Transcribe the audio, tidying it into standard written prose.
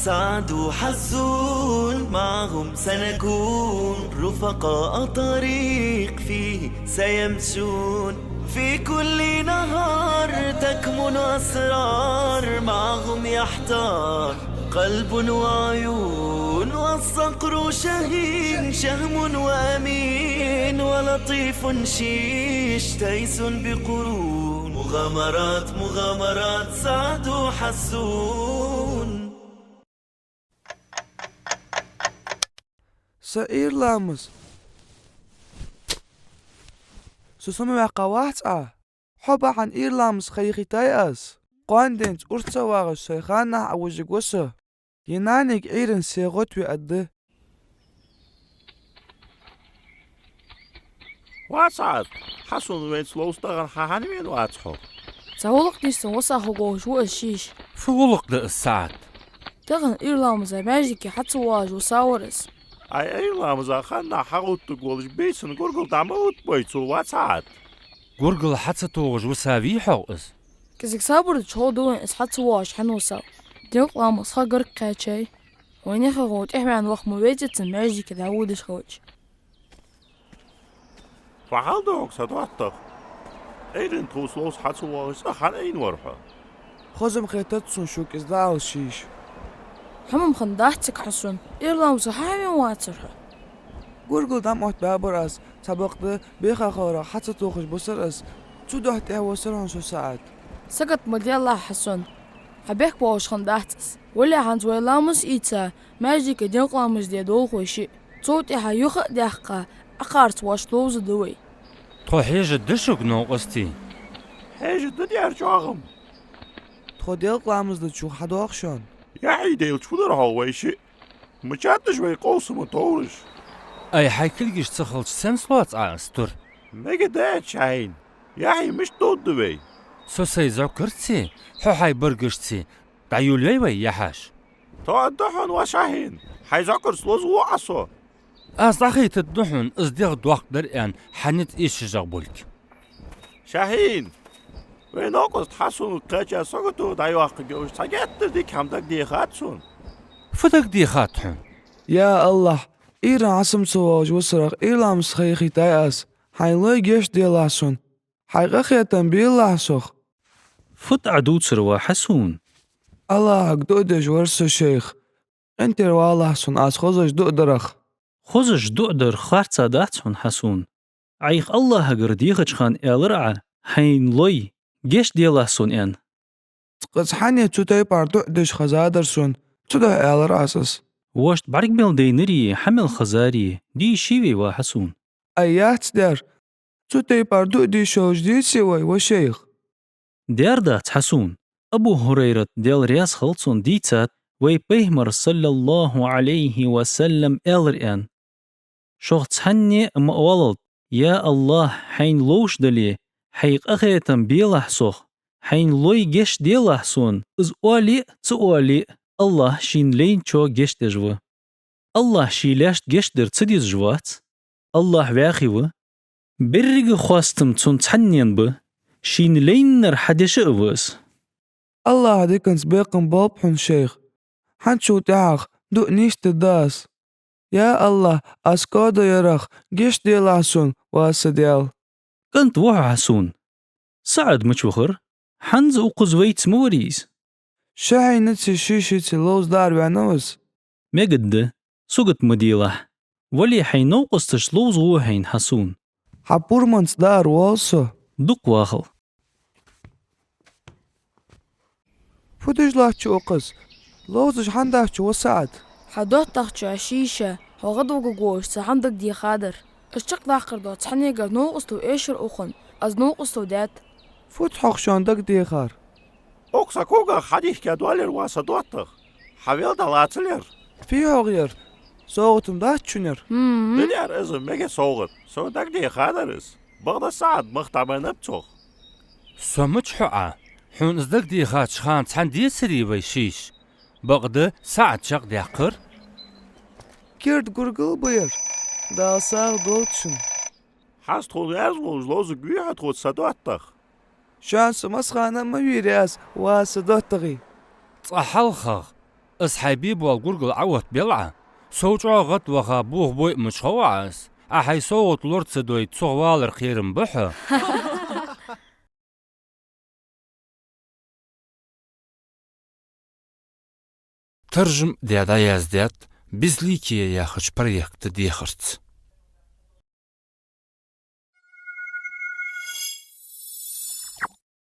سعد وحزون معهم سنكون رفقاء طريق فيه سيمشون في كل نهار تكمن أسرار معهم يحتار قلب وعيون والصقر شهين شهم وأمين ولطيف شيش تيس بقرون مغامرات سعد وحزون. سإيرلامز سوسمي قواتع حبا عن إيرلامز خيخي تايأس قواندينت أرتسواغ الشيخانة عوجك وسه ينانيك إيرن سيغوت ويأده واسعد حسن وين سلوستغن حاني وين واتحو زولق ديستن وساخوغو جو الشيش فولق السعد تغن إيرلامز ماجيكي حتى واج وساورس اي لامزا خنا حاوت تقولش بيسن قرقل دعموت بيتو واسعد قرقل حتى توغج وسافي حوقس كزيك سابر تشو دوين اس حتى واج حنوسا ديوق لامز خاقر قاتشي وين يخوغوت إحمي عن وقت مواجهة ماجيكي دعودش خوج فحال دوك سدواتك ايرن توسلوس حتى واش حان اين ورحه خزم خيتتسون شوك إزداع الشيش حمم خنداحتك حسن إيرلامز حامي واترها قرقل دمعت بابراس سبقت بيخا خورا حتى توخش بسرس تودوحت وسران شو ساعات سقط مدي الله حسن حبيك باوش خنداحتس ولي عن زويلامز إيتا ماجيكي ديوق لامز دي دول خوشي صوتي حيوخ ديحقا أقارت واش لوز دوي تو حيجة دشوك نوقستي حاجة ديار جاغم تخو ديلق لامز دتشو حدوخشون يا عيديل تفضل هواي شيء مجاتش بي قوس مطورش أي حيكلجش تخلش سمسلوات عاستر ميجا دات شاين يا حي مش ضد بي سو سيزو كرتي حو حي برقشتي بعيولي وي يحاش تو الدحن وشاهين حيذكر سلوز وعصو أصدقي تدحن أصدق دوق دريان حنت إيش جغبولك شاهين وين أقصد حسون قاجة سقطو دايواق جوش ساجت دي كامدك دي خاتسون فتك دي خاتحن يا الله إيران عصم سواج وسرق إيرلامز خيخي تايأس حيلوي جيش ديلاسون حيغخيتن بيلاسوخ فت عدود سروا حسون الله قدودش ورسو شيخ انت روالله سن اس خوزش دؤدرخ خوزش دؤدر خارتsa داتسون حسون عيخ الله هجر ديخش خان إلرع حين لوي جيش ديلاسون ان قز حاني تسوتاي بار دؤدش خزادرسون تسودا إلر أساس واشت بعرق بيل دينري حمل خزاري دي شيوي وحسون أيات در تسوتاي بار دؤدي شوش دي سوي وشيخ ديار دات حسون أبو هريرة ديال رياس خلصون ديتات وي بيهمر صلى الله عليه وسلم إلر ان شوخت حني مقولد يا الله حين لوش دلي حيق أخيتن بيلح سوخ حين لوي جيش ديلح سون إز أولي تأولي الله شين لين شو جيش دجو الله شي لاشت جيش در تديز جوات الله واخيو برق خواستم تون تحنين ب شين لين نر حدش أوز الله هديكن سبيقن بابحن شيخ حنشو تعاخ دؤ نيشت الداس يا الله أسكادو يرخ جيش ديلاسون واسديال كنت وحا حسون سعد مشوخر حنز وقزويت موريز شاي نتسي شيشي لوز دار بعنوز مجد سقط مديلة ولي حين قستش لوز غوحين حسون حبور منس دار والسو دق واخل فدش لاحشو أقص لوزش حنداحشو وسعد حدوت تخشو عشيشة وغدو جوش سحندك دي خادر الشق داخر دوت حنيجا نوقستو إيشر أخن أز نوقستو دات فتحق شاندك ديخار أقصى كوغا حديث كدوالر واسا دوتخ حويل دلاتلر فيه غير صوتم داحشونر دنيار إزم ميجا صوغت سو دك دي خادرس بغدا سعد مختبر نبتوخ سمج حقا حون ازدك دي خاتش خان تحن دي سري ويشيش بغدا ساعد شق ديقر كيرد قرقل بير داساغ دوتشن حاست خود ارزلوز لوز جوية خود سدوتخ شانس مسخانة ما ويرياس واسدوتغي صحالخغ أصحابيب والقرقل عوت بلعة سوچا غط وخا بوغ بوي مشخواعس أحي صوت لورد سدوي تصغوالر خيرم بحو ترجم ديادا يازديات بزليكي يا خش بريك تديخرت